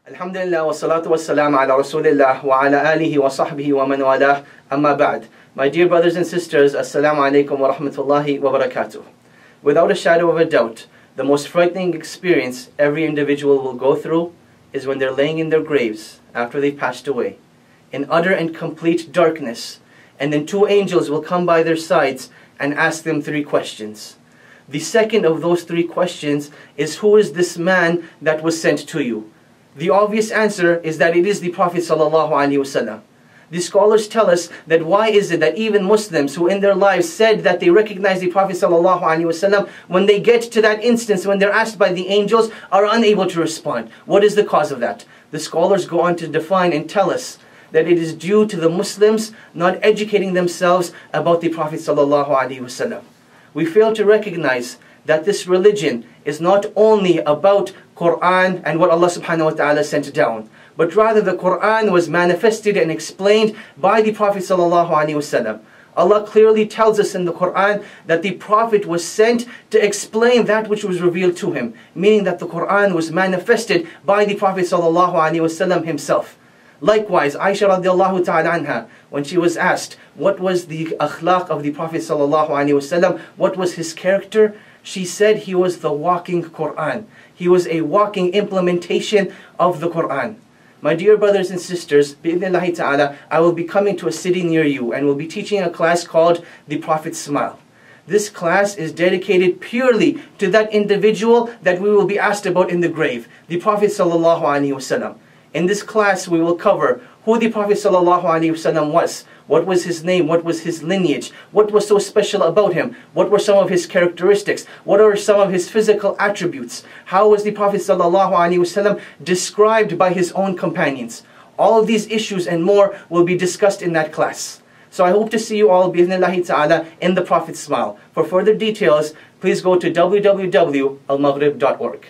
Alhamdulillah wa salatu wa salam ala Rasulillah wa ala alihi wa sahbihi wa man walah, amma ba'd. My dear brothers and sisters, assalamu alaikum wa rahmatullahi wa barakatuh. Without a shadow of a doubt, the most frightening experience every individual will go through is when they're laying in their graves after they've passed away, in utter and complete darkness, and then two angels will come by their sides and ask them three questions. The second of those three questions is, who is this man that was sent to you? The obvious answer is that it is the Prophet ﷺ. The scholars tell us that why is it that even Muslims who in their lives said that they recognize the Prophet ﷺ, when they get to that instance, when they're asked by the angels, are unable to respond? What is the cause of that? The scholars go on to define and tell us that it is due to the Muslims not educating themselves about the Prophet ﷺ. We fail to recognize that this religion is not only about Quran and what Allah subhanahu wa ta'ala sent down, but rather the Quran was manifested and explained by the Prophet sallallahu alaihi wasallam. Allah clearly tells us in the Quran that the Prophet was sent to explain that which was revealed to him, meaning that the Quran was manifested by the Prophet sallallahu alaihi wasallam himself. Likewise, Aisha radiallahu ta'ala anha, when she was asked what was the akhlaq of the Prophet sallallahu alaihi wasallam, what was his character, she said he was the walking Quran. He was a walking implementation of the Quran. My dear brothers and sisters, bi'idhnillahi ta'ala, I will be coming to a city near you and will be teaching a class called The Prophet's Smile. This class is dedicated purely to that individual that we will be asked about in the grave, the Prophet sallallahu alaihi wasallam. In this class we will cover who the Prophet ﷺ was, what was his name, what was his lineage, what was so special about him, what were some of his characteristics, what are some of his physical attributes, how was the Prophet ﷺ described by his own companions. All of these issues and more will be discussed in that class. So I hope to see you all bi'idhnillahi ta'ala in the Prophet's Smile. For further details, please go to www.almaghrib.org.